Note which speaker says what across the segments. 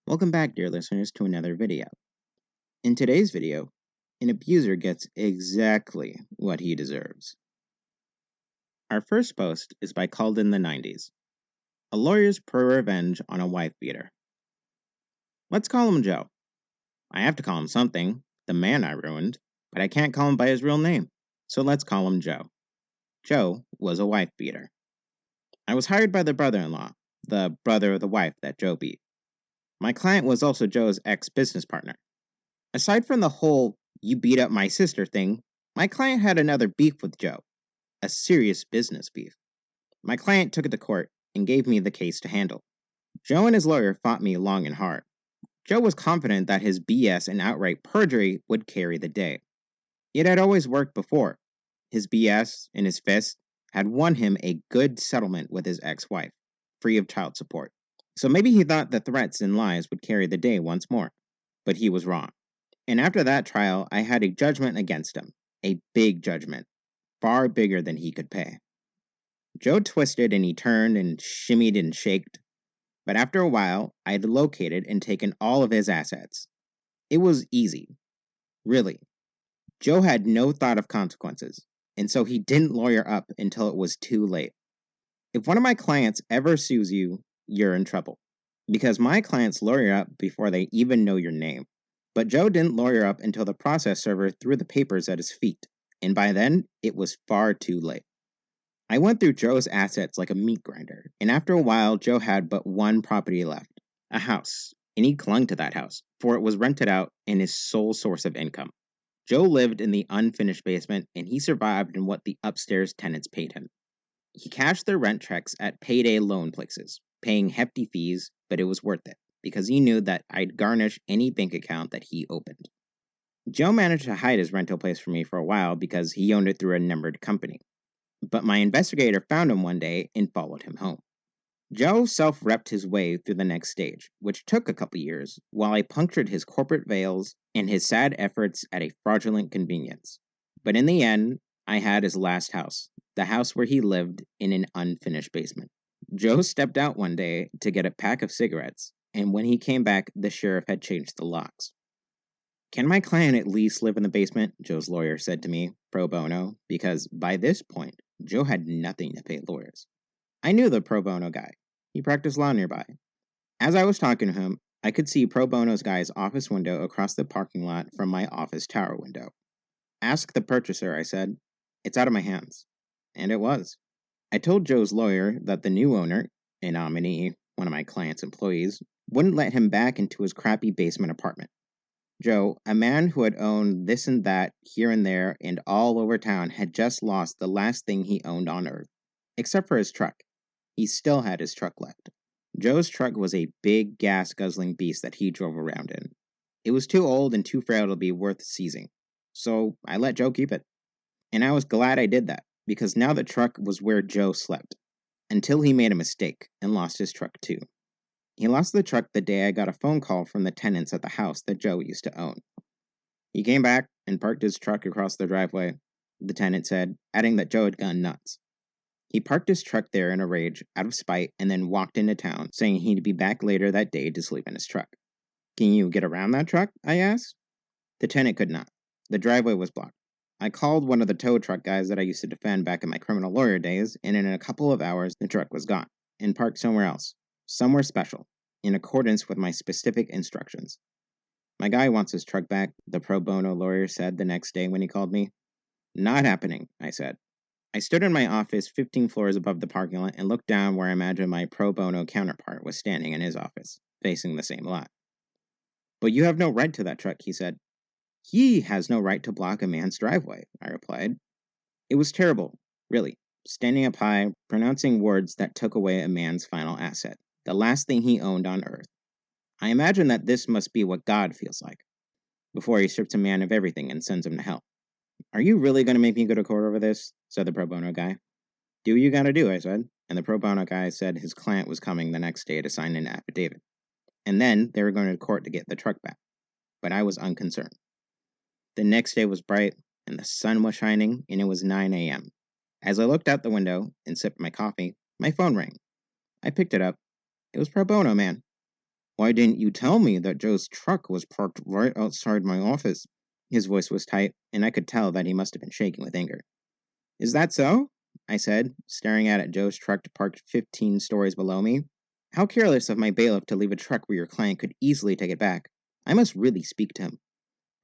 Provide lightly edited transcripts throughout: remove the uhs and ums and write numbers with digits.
Speaker 1: Welcome back, dear listeners, to another video. In today's video, an abuser gets exactly what he deserves. Our first post is by Called in the 90s. A lawyer's ProRevenge on a wife beater. Let's call him Joe. I have to call him something, the man I ruined, but I can't call him by his real name, so let's call him Joe. Joe was a wife beater. I was hired by the brother-in-law, the brother of the wife that Joe beat. My client was also Joe's ex-business partner. Aside from the whole "you beat up my sister" thing, my client had another beef with Joe. A serious business beef. My client took it to court and gave me the case to handle. Joe and his lawyer fought me long and hard. Joe was confident that his BS and outright perjury would carry the day. It had always worked before. His BS and his fist had won him a good settlement with his ex-wife, free of child support. So maybe he thought the threats and lies would carry the day once more. But he was wrong. And after that trial, I had a judgment against him. A big judgment. Far bigger than he could pay. Joe twisted and he turned and shimmied and shaked. But after a while, I had located and taken all of his assets. It was easy. Really. Joe had no thought of consequences, and so he didn't lawyer up until it was too late. If one of my clients ever sues you, you're in trouble. Because my clients lawyer up before they even know your name. But Joe didn't lawyer up until the process server threw the papers at his feet, and by then, it was far too late. I went through Joe's assets like a meat grinder, and after a while, Joe had but one property left, a house, and he clung to that house, for it was rented out and his sole source of income. Joe lived in the unfinished basement, and he survived in what the upstairs tenants paid him. He cashed their rent checks at payday loan places, paying hefty fees, but it was worth it, because he knew that I'd garnish any bank account that he opened. Joe managed to hide his rental place from me for a while because he owned it through a numbered company. But my investigator found him one day and followed him home. Joe self-repped his way through the next stage, which took a couple years, while I punctured his corporate veils and his sad efforts at a fraudulent convenience. But in the end, I had his last house, the house where he lived in an unfinished basement. Joe stepped out one day to get a pack of cigarettes, and when he came back, the sheriff had changed the locks. "Can my client at least live in the basement?" Joe's lawyer said to me, pro bono, because by this point, Joe had nothing to pay lawyers. I knew the pro bono guy. He practiced law nearby. As I was talking to him, I could see pro bono's guy's office window across the parking lot from my office tower window. "Ask the purchaser," I said. "It's out of my hands." And it was. I told Joe's lawyer that the new owner, a nominee, one of my client's employees, wouldn't let him back into his crappy basement apartment. Joe, a man who had owned this and that here and there and all over town, had just lost the last thing he owned on earth. Except for his truck. He still had his truck left. Joe's truck was a big gas-guzzling beast that he drove around in. It was too old and too frail to be worth seizing. So I let Joe keep it. And I was glad I did that, because now the truck was where Joe slept. Until he made a mistake and lost his truck too. He lost the truck the day I got a phone call from the tenants at the house that Joe used to own. He came back and parked his truck across the driveway, the tenant said, adding that Joe had gone nuts. He parked his truck there in a rage, out of spite, and then walked into town, saying he'd be back later that day to sleep in his truck. "Can you get around that truck?" I asked. The tenant could not. The driveway was blocked. I called one of the tow truck guys that I used to defend back in my criminal lawyer days, and in a couple of hours, the truck was gone, and parked somewhere else, somewhere special, in accordance with my specific instructions. "My guy wants his truck back," the pro bono lawyer said the next day when he called me. "Not happening," I said. I stood in my office 15 floors above the parking lot and looked down where I imagined my pro bono counterpart was standing in his office, facing the same lot. "But you have no right to that truck," he said. "He has no right to block a man's driveway," I replied. It was terrible, really, standing up high, pronouncing words that took away a man's final asset, the last thing he owned on earth. I imagine that this must be what God feels like, before he strips a man of everything and sends him to hell. "Are you really going to make me go to court over this?" said the pro bono guy. "Do what you gotta do," I said, and the pro bono guy said his client was coming the next day to sign an affidavit. And then they were going to court to get the truck back. But I was unconcerned. The next day was bright, and the sun was shining, and it was 9 a.m. As I looked out the window and sipped my coffee, my phone rang. I picked it up. It was pro bono man. "Why didn't you tell me that Joe's truck was parked right outside my office?" His voice was tight, and I could tell that he must have been shaking with anger. "Is that so?" I said, staring at Joe's truck parked 15 stories below me. "How careless of my bailiff to leave a truck where your client could easily take it back. I must really speak to him.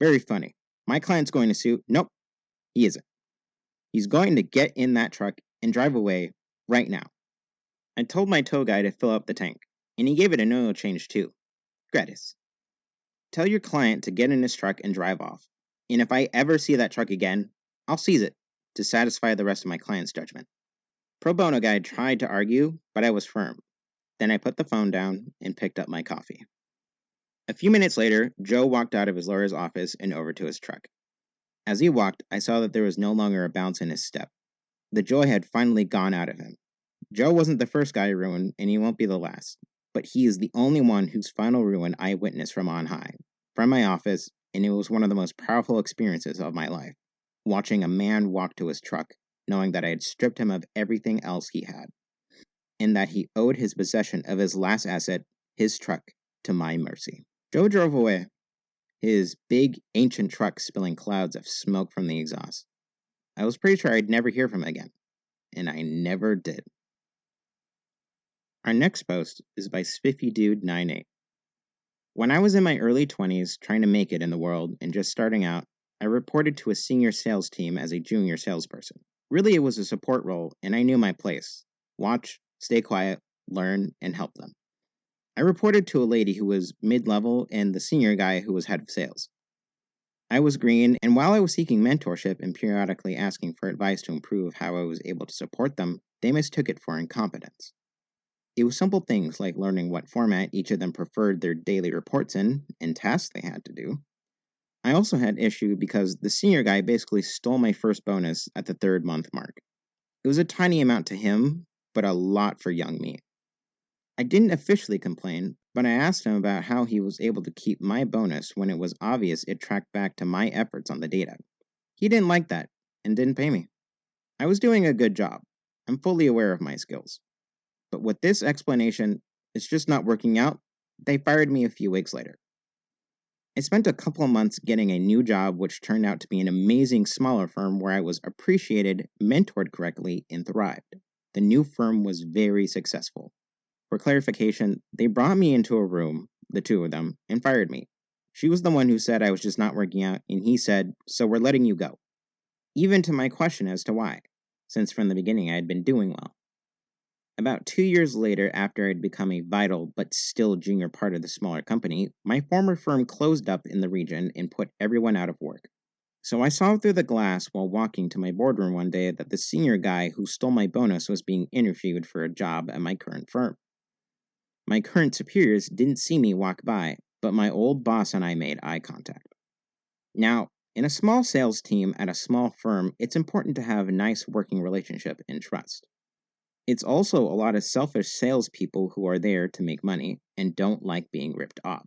Speaker 1: Very funny. My client's going to sue." "Nope, he isn't. He's going to get in that truck and drive away right now." I told my tow guy to fill up the tank, and he gave it an oil change too. Gratis. "Tell your client to get in his truck and drive off. And if I ever see that truck again, I'll seize it to satisfy the rest of my client's judgment." Pro bono guy tried to argue, but I was firm. Then I put the phone down and picked up my coffee. A few minutes later, Joe walked out of his lawyer's office and over to his truck. As he walked, I saw that there was no longer a bounce in his step. The joy had finally gone out of him. Joe wasn't the first guy ruined, and he won't be the last, but he is the only one whose final ruin I witnessed from on high, from my office, and it was one of the most powerful experiences of my life, watching a man walk to his truck, knowing that I had stripped him of everything else he had, and that he owed his possession of his last asset, his truck, to my mercy. Joe drove away, his big, ancient truck spilling clouds of smoke from the exhaust. I was pretty sure I'd never hear from him again, and I never did. Our next post is by SpiffyDude98. When I was in my early 20s trying to make it in the world and just starting out, I reported to a senior sales team as a junior salesperson. Really, it was a support role, and I knew my place. Watch, stay quiet, learn, and help them. I reported to a lady who was mid-level and the senior guy who was head of sales. I was green, and while I was seeking mentorship and periodically asking for advice to improve how I was able to support them, they mistook it for incompetence. It was simple things like learning what format each of them preferred their daily reports in and tasks they had to do. I also had issue because the senior guy basically stole my first bonus at the 3rd month mark. It was a tiny amount to him, but a lot for young me. I didn't officially complain, but I asked him about how he was able to keep my bonus when it was obvious it tracked back to my efforts on the data. He didn't like that and didn't pay me. I was doing a good job. I'm fully aware of my skills. But with this explanation, it's just not working out. They fired me a few weeks later. I spent a couple of months getting a new job, which turned out to be an amazing smaller firm where I was appreciated, mentored correctly, and thrived. The new firm was very successful. For clarification, they brought me into a room, the two of them, and fired me. She was the one who said I was just not working out, and he said, "So we're letting you go." Even to my question as to why, since from the beginning I had been doing well. About 2 years later, after I'd become a vital but still junior part of the smaller company, my former firm closed up in the region and put everyone out of work. So I saw through the glass while walking to my boardroom one day that the senior guy who stole my bonus was being interviewed for a job at my current firm. My current superiors didn't see me walk by, but my old boss and I made eye contact. Now, in a small sales team at a small firm, it's important to have a nice working relationship and trust. It's also a lot of selfish salespeople who are there to make money and don't like being ripped off.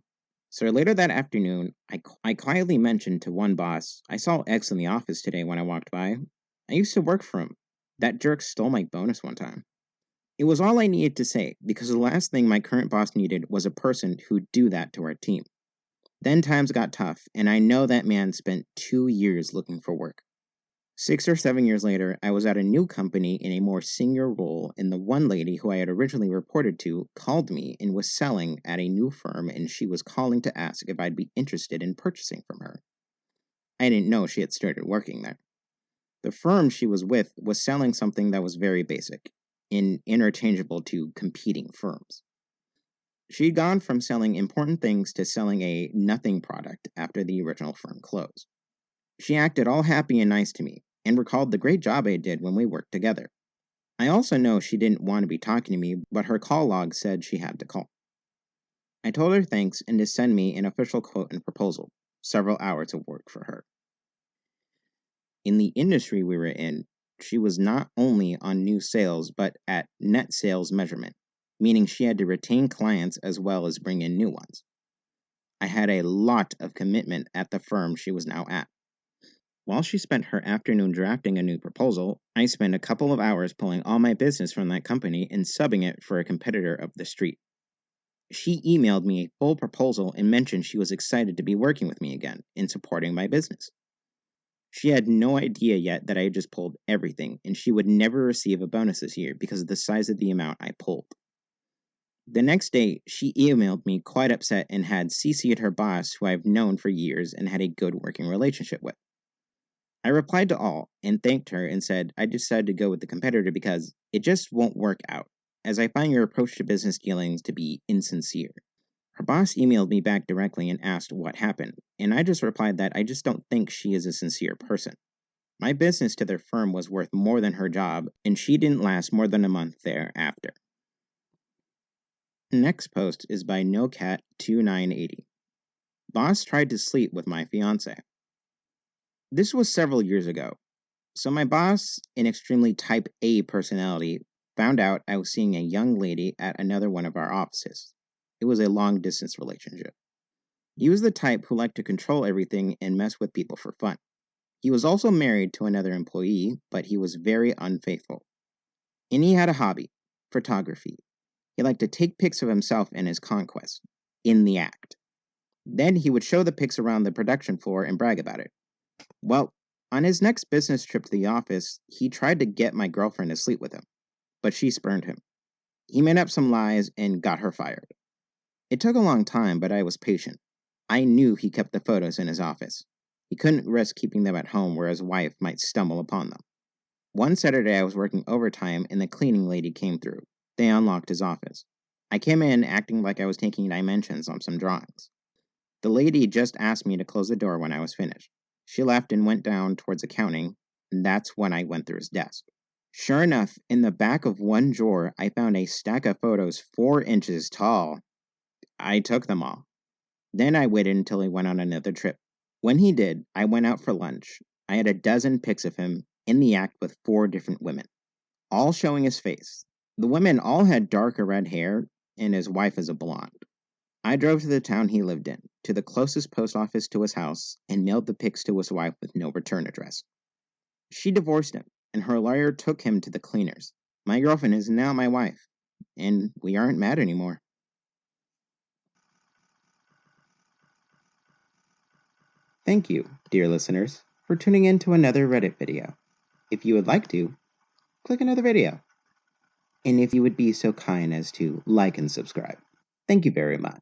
Speaker 1: So later that afternoon, I quietly mentioned to one boss, "I saw X in the office today when I walked by. I used to work for him. That jerk stole my bonus one time." It was all I needed to say because the last thing my current boss needed was a person who'd do that to our team. Then times got tough, and I know that man spent 2 years looking for work. 6 or 7 years later, I was at a new company in a more senior role, and the one lady who I had originally reported to called me and was selling at a new firm, and she was calling to ask if I'd be interested in purchasing from her. I didn't know she had started working there. The firm she was with was selling something that was very basic and interchangeable to competing firms. She'd gone from selling important things to selling a nothing product after the original firm closed. She acted all happy and nice to me, and recalled the great job I did when we worked together. I also know she didn't want to be talking to me, but her call log said she had to call. I told her thanks and to send me an official quote and proposal, several hours of work for her. In the industry we were in, she was not only on new sales, but at net sales measurement, meaning she had to retain clients as well as bring in new ones. I had a lot of commitment at the firm she was now at. While she spent her afternoon drafting a new proposal, I spent a couple of hours pulling all my business from that company and subbing it for a competitor up the street. She emailed me a full proposal and mentioned she was excited to be working with me again and supporting my business. She had no idea yet that I had just pulled everything, and she would never receive a bonus this year because of the size of the amount I pulled. The next day, she emailed me quite upset and had CC'd her boss, who I've known for years and had a good working relationship with. I replied to all and thanked her and said I decided to go with the competitor because it just won't work out, as I find your approach to business dealings to be insincere. Her boss emailed me back directly and asked what happened, and I just replied that I just don't think she is a sincere person. My business to their firm was worth more than her job, and she didn't last more than a month thereafter. Next post is by NoCat2980. Boss tried to sleep with my fiance. This was several years ago. So my boss, an extremely type A personality, found out I was seeing a young lady at another one of our offices. It was a long distance relationship. He was the type who liked to control everything and mess with people for fun. He was also married to another employee, but he was very unfaithful. And he had a hobby, photography. He liked to take pics of himself and his conquest, in the act. Then he would show the pics around the production floor and brag about it. Well, on his next business trip to the office, he tried to get my girlfriend to sleep with him, but she spurned him. He made up some lies and got her fired. It took a long time, but I was patient. I knew he kept the photos in his office. He couldn't risk keeping them at home where his wife might stumble upon them. One Saturday I was working overtime and the cleaning lady came through. They unlocked his office. I came in acting like I was taking dimensions on some drawings. The lady just asked me to close the door when I was finished. She left and went down towards accounting, and that's when I went through his desk. Sure enough, in the back of one drawer, I found a stack of photos 4 inches tall. I took them all. Then I waited until he went on another trip. When he did, I went out for lunch. I had a dozen pics of him in the act with 4 different women, all showing his face. The women all had darker red hair, and his wife is a blonde. I drove to the town he lived in, to the closest post office to his house, and mailed the pics to his wife with no return address. She divorced him, and her lawyer took him to the cleaners. My girlfriend is now my wife, and we aren't mad anymore. Thank you, dear listeners, for tuning in to another Reddit video. If you would like to, click another video. And if you would be so kind as to like and subscribe. Thank you very much.